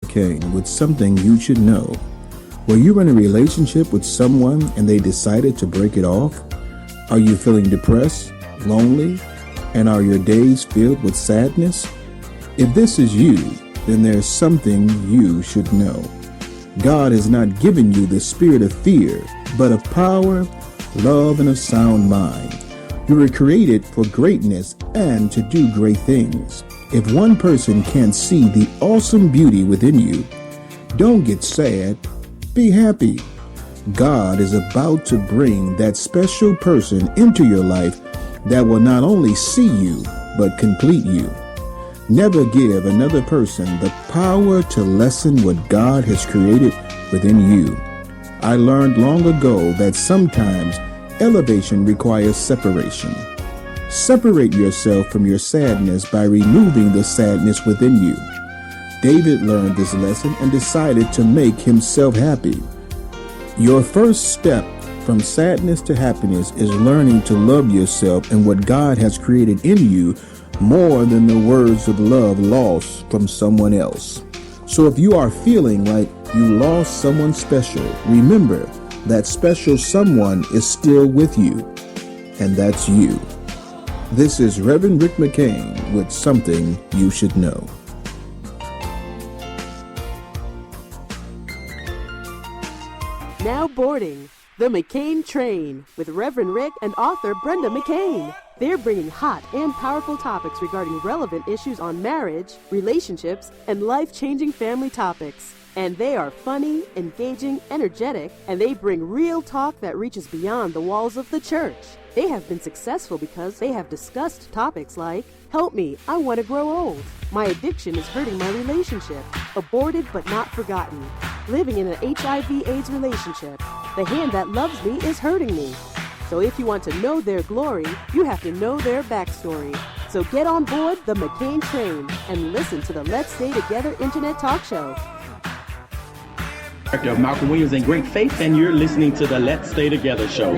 McCain with something you should know. Were you in a relationship with someone and they decided to break it off? Are you feeling depressed, lonely, and are your days filled with sadness? If this is you, then there's something you should know. God has not given you the spirit of fear, but of power, love, and a sound mind. You were created for greatness and to do great things. If one person can't see the awesome beauty within you, don't get sad. Be happy. God is about to bring that special person into your life that will not only see you, but complete you. Never give another person the power to lessen what God has created within you. I learned long ago that sometimes elevation requires separation. Separate yourself from your sadness by removing the sadness within you. David learned this lesson and decided to make himself happy. Your first step from sadness to happiness is learning to love yourself and what God has created in you more than the words of love lost from someone else. So if you are feeling like you lost someone special, remember that special someone is still with you, and that's you. This is Reverend Rick McCain with Something You Should Know. Now boarding the McCain train with Reverend Rick and author Brenda McCain. They're bringing hot and powerful topics regarding relevant issues on marriage, relationships, and life-changing family topics. And they are funny, engaging, energetic, and they bring real talk that reaches beyond the walls of the church. They have been successful because they have discussed topics like, help me, I want to grow old. My addiction is hurting my relationship. Aborted but not forgotten. Living in an HIV/AIDS relationship. The hand that loves me is hurting me. So if you want to know their glory, you have to know their backstory. So get on board the McCain train and listen to the Let's Stay Together Internet Talk Show. Director of Malcolm Williams and Great Faith, and you're listening to the Let's Stay Together show.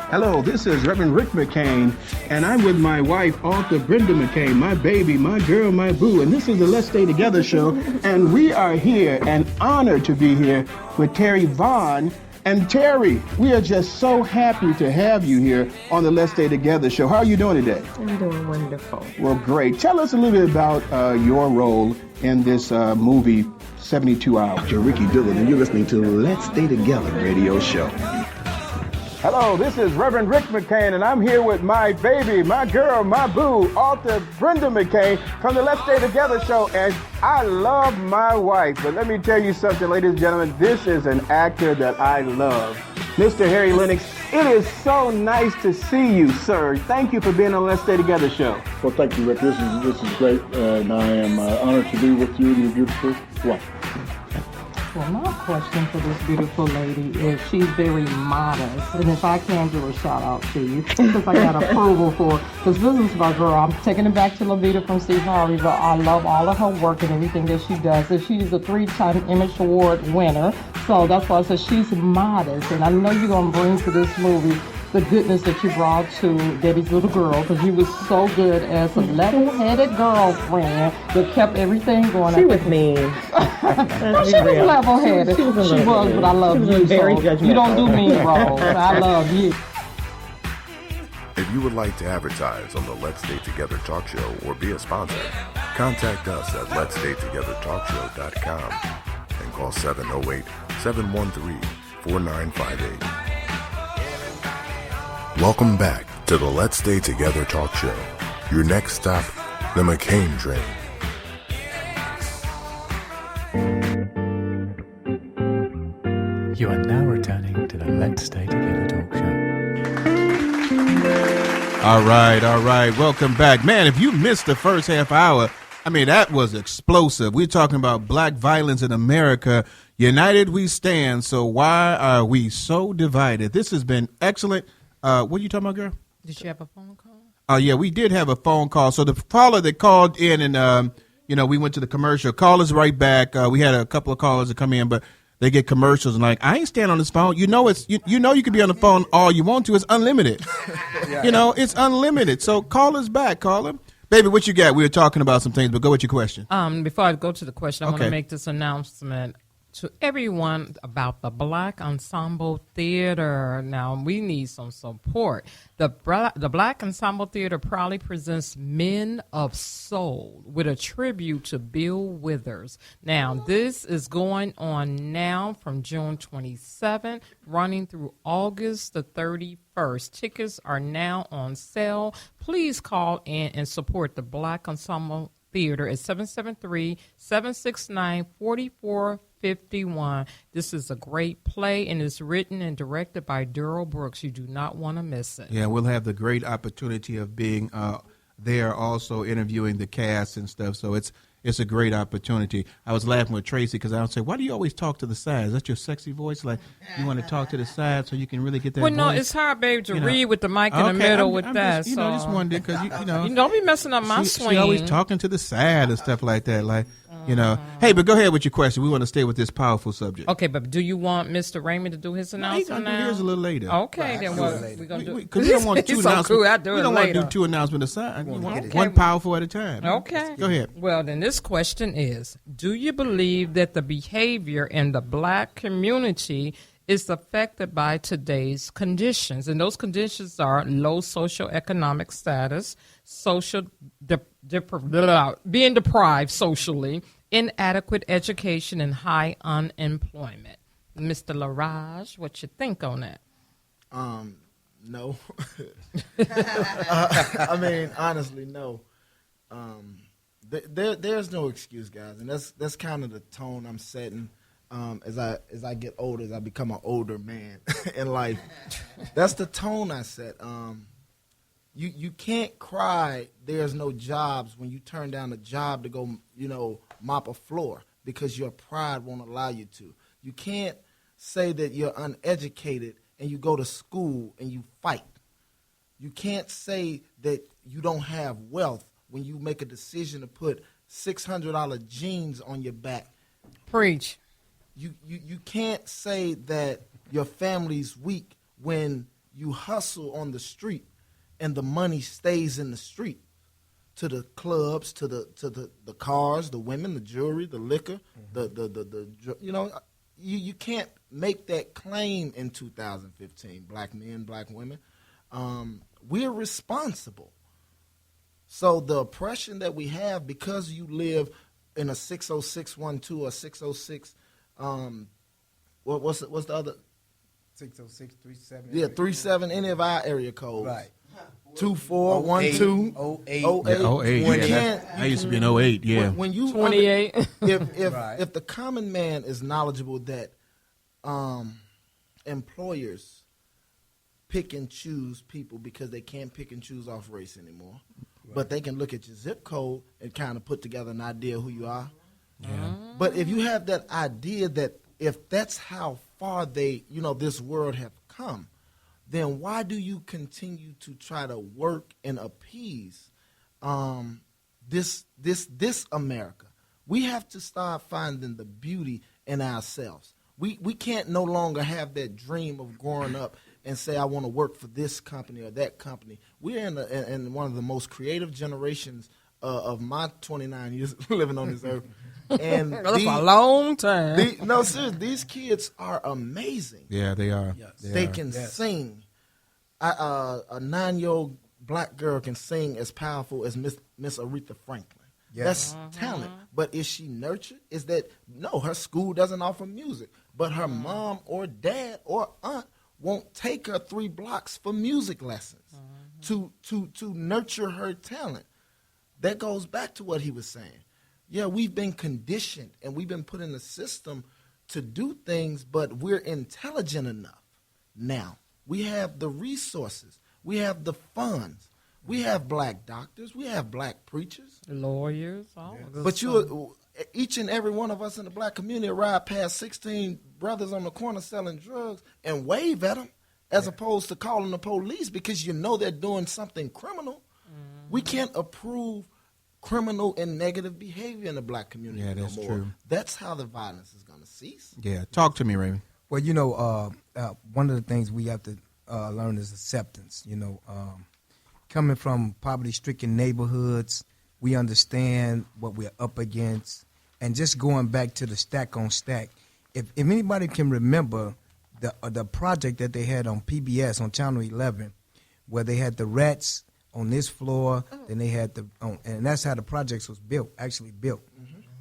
Hello, this is Reverend Rick McCain, and I'm with my wife, author Brenda McCain, my baby, my girl, my boo, and this is the Let's Stay Together show, and we are here and honored to be here with Terry Vaughn. And Terry, we are just so happy to have you here on the Let's Stay Together show. How are you doing today? I'm doing wonderful. Well, great. Tell us a little bit about your role in this movie, 72 Hours. You're Ricky Dillon, and you're listening to the Let's Stay Together radio show. Hello, this is Reverend Rick McCain, and I'm here with my baby, my girl, my boo, author Brenda McCain from the Let's Stay Together show, and I love my wife. But let me tell you something, ladies and gentlemen, this is an actor that I love. Mr. Harry Lennox, it is so nice to see you, sir. Thank you for being on the Let's Stay Together show. Well, thank you, Rick. This is great, and I am honored to be with you and your beautiful wife. Well, my question for this beautiful lady is she's very modest, and if I can give a shout out to you, because I got approval for because this is my girl. I'm taking it back to Levita from Steve Harvey, but I love all of her work and everything that she does. And she's a 3-time Emmy Award winner, so that's why I said she's modest, and I know you're gonna bring to this movie the goodness that you brought to Debbie's little girl, because you was so good as a level-headed girlfriend that kept everything going. She was mean. Well, she was level-headed. She was, but I love you. Very so judgmental. You don't do mean roles. I love you. If you would like to advertise on the Let's Stay Together Talk Show or be a sponsor, contact us at letsstaytogethertalkshow.com and call 708-713-4958. Welcome back to the Let's Stay Together Talk Show. Your next stop, the McCain train. You are now returning to the Let's Stay Together Talk Show. All right. Welcome back. Man, if you missed the first half hour, I mean, that was explosive. We're talking about black violence in America. United we stand, so why are we so divided? This has been excellent. What are you talking about, girl? Did you have a phone call? Yeah, we did have a phone call. So the caller that called in and, we went to the commercial. Call us right back. We had a couple of callers that come in, but they get commercials and like, I ain't staying on this phone. You know you can be on the phone all you want to. It's unlimited. Yeah. It's unlimited. So call us back, caller. Baby, what you got? We were talking about some things, but go with your question. Before I go to the question, I want Okay. to make this announcement to everyone about the Black Ensemble Theater. Now, we need some support. The Black Ensemble Theater proudly presents Men of Soul with a tribute to Bill Withers. Now, this is going on now from June 27th, running through August the 31st. Tickets are now on sale. Please call in and support the Black Ensemble Theater at 773-769-4451. This is a great play, and it's written and directed by Daryl Brooks. You do not want to miss it. Yeah, we'll have the great opportunity of being there, also interviewing the cast and stuff. So it's a great opportunity. I was laughing with Tracy because I would say, "Why do you always talk to the side? Is that your sexy voice? Like you want to talk to the side so you can really get that?" Well, no, voice? it's hard, baby, to You know. read with the mic in the Okay, middle I'm with just, that. just wondered because you know. You don't be messing up my swing. She always talking to the side and stuff like that, like Hey, but go ahead with your question. We want to stay with this powerful subject. Okay, but do you want Mr. Raymond to do his announcement now? Here's a little later. Okay, then what we're gonna do? Because we don't want two He's so announcements. cool. I do We it don't want to later. do two announcements aside. Okay. One powerful at a time. Okay. Go ahead. Well, then this question is, do you believe that the behavior in the Black community is affected by today's conditions? And those conditions are low socioeconomic status, being deprived socially, inadequate education, and high unemployment. Mr. Laraj, what you think on that? No. I mean, honestly, no. There's no excuse, guys, and that's kind of the tone I'm setting. As I get older, as I become an older man in life, that's the tone I set. You can't cry there's no jobs when you turn down a job to go, mop a floor because your pride won't allow you to. You can't say that you're uneducated and you go to school and you fight. You can't say that you don't have wealth when you make a decision to put $600 jeans on your back. Preach. You can't say that your family's weak when you hustle on the street and the money stays in the street, to the clubs, to the cars, the women, the jewelry, the liquor, you can't make that claim in 2015. Black men, black women, we're responsible. So the oppression that we have because you live in a 60612 or 606, what's the other? 606, 37. Yeah, 37, any of our area codes. Right. 2412 08. 08. I used to be in 08. Yeah. When you 28. If the common man is knowledgeable that employers pick and choose people because they can't pick and choose off race anymore, but they can look at your zip code and kind of put together an idea of who you are. Yeah. But if you have that idea that if that's how far this world have come, then why do you continue to try to work and appease this America? We have to start finding the beauty in ourselves. We can't no longer have that dream of growing up and say, I want to work for this company or that company. We're in one of the most creative generations of my 29 years living on this earth. And that's a long time. Seriously, these kids are amazing. Yeah, they are. Yes. They can sing. A 9-year-old black girl can sing as powerful as Miss Aretha Franklin. Yes. That's talent. But is she nurtured? Is that no? Her school doesn't offer music, but her mom or dad or aunt won't take her 3 blocks for music lessons to nurture her talent. That goes back to what he was saying. Yeah, we've been conditioned and we've been put in a system to do things, but we're intelligent enough now. We have the resources. We have the funds. We have black doctors. We have black preachers. Lawyers. But each and every one of us in the black community ride past 16 brothers on the corner selling drugs and wave at them as opposed to calling the police because they're doing something criminal. We can't approve criminal and negative behavior in the black community Yeah, that's no more. true. That's how the violence is going to cease. Yeah, talk to me, Raymond. Well, one of the things we have to learn is acceptance. coming from poverty-stricken neighborhoods, we understand what we're up against. And just going back to the stack on stack, if anybody can remember the project that they had on PBS on Channel 11, where they had the rats on this floor, then they had and that's how the projects was built,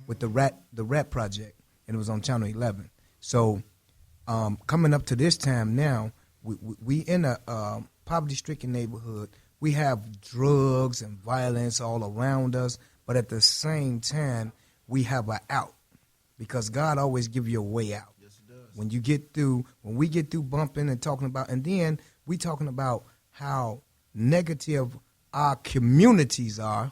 with the rat project, and it was on Channel 11. So coming up to this time now, we in a poverty-stricken neighborhood. We have drugs and violence all around us, but at the same time, we have an out, because God always give you a way out. Yes, it does. When we get through bumping and talking about, and then we talking about how negative our communities are,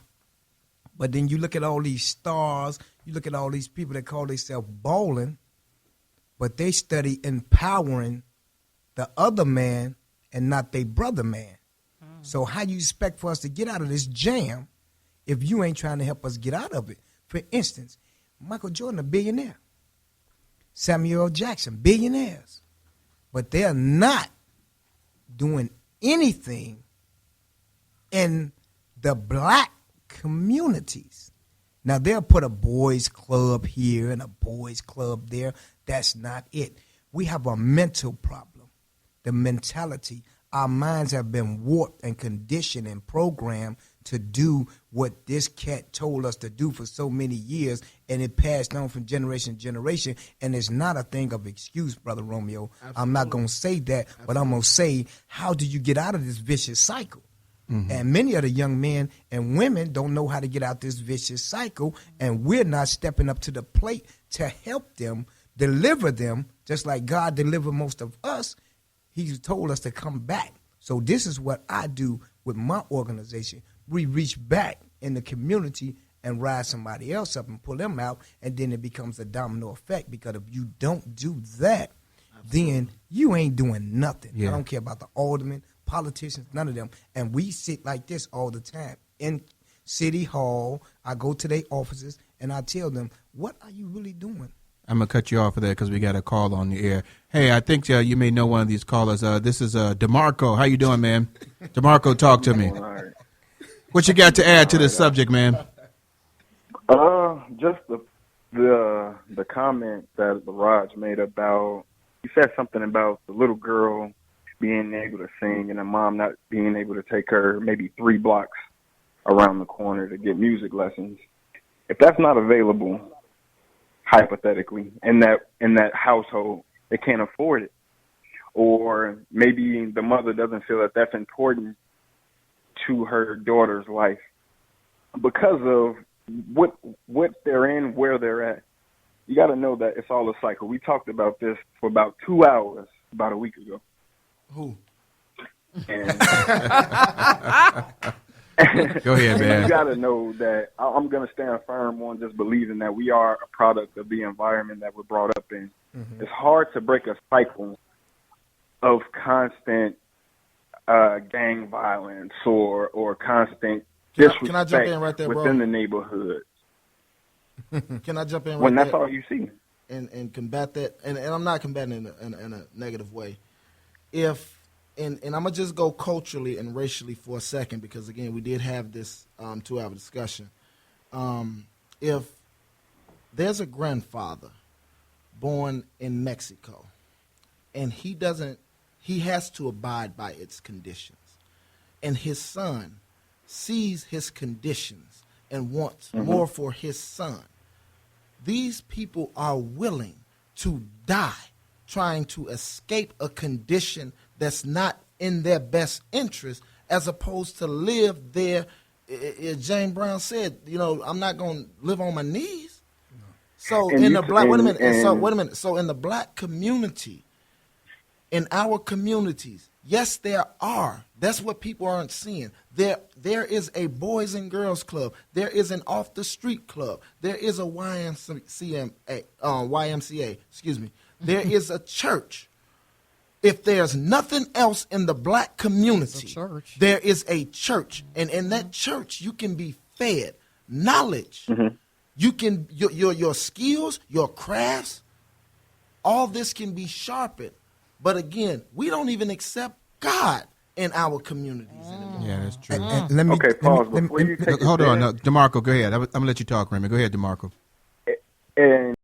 but then you look at all these stars, you look at all these people that call themselves balling, but they study empowering the other man and not their brother man. So how you expect for us to get out of this jam if you ain't trying to help us get out of it? For instance, Michael Jordan, a billionaire. Samuel L. Jackson, billionaires. But they're not doing anything in the black communities. Now, they'll put a boys club here and a boys club there. That's not it. We have a mental problem, the mentality. Our minds have been warped and conditioned and programmed to do what this cat told us to do for so many years, and it passed on from generation to generation, and it's not a thing of excuse, Brother Romeo. Absolutely. I'm not going to say that, but I'm going to say, how do you get out of this vicious cycle? Mm-hmm. And many of the young men and women don't know how to get out this vicious cycle, and we're not stepping up to the plate to help them, deliver them, just like God delivered most of us. He's told us to come back. So this is what I do with my organization. We reach back in the community and rise somebody else up and pull them out, and then it becomes a domino effect, because if you don't do that, then you ain't doing nothing. Yeah. I don't care about the aldermen, politicians, none of them. And we sit like this all the time. In City Hall, I go to their offices, and I tell them, what are you really doing? I'm going to cut you off for that because we got a call on the air. Hey, I think you may know one of these callers. This is DeMarco. How you doing, man? DeMarco, talk to me. Right. What you got to add to this subject, man? Just the comment that Laraj made about, he said something about the little girl being able to sing and the mom not being able to take her maybe 3 blocks around the corner to get music lessons. If that's not available, hypothetically, in that household, they can't afford it, or maybe the mother doesn't feel that that's important to her daughter's life because of what they're in, where they're at. You got to know that it's all a cycle. We talked about this for about 2 hours about a week ago. Who? And go ahead, man. You got to know that I'm going to stand firm on just believing that we are a product of the environment that we're brought up in. Mm-hmm. It's hard to break a cycle of constant gang violence or constant disrespect can I jump in right there, within the neighborhood. Can I jump in right when there? That's all you see. And combat that, and I'm not combating it in a negative way. And I'm going to just go culturally and racially for a second, because, again, we did have this 2-hour discussion. If there's a grandfather born in Mexico and he has to abide by its conditions, and his son sees his conditions and wants more for his son, these people are willing to die trying to escape a condition that's not in their best interest, as opposed to live there. Jane Brown said, I'm not going to live on my knees. So wait a minute. So in the black community, in our communities, yes, there are. That's what people aren't seeing. There is a Boys and Girls Club. There is an off the street club. There is a YMCA. Excuse me. There is a church. If there's nothing else in the black community, there is a church. And in that church, you can be fed knowledge. Mm-hmm. You can your skills, your crafts, all this can be sharpened. But again, we don't even accept God in our communities anymore. Yeah, that's true. Pause. Before you take hold on, it, DeMarco, go ahead. I'm gonna let you talk, Raymond. Go ahead, DeMarco. And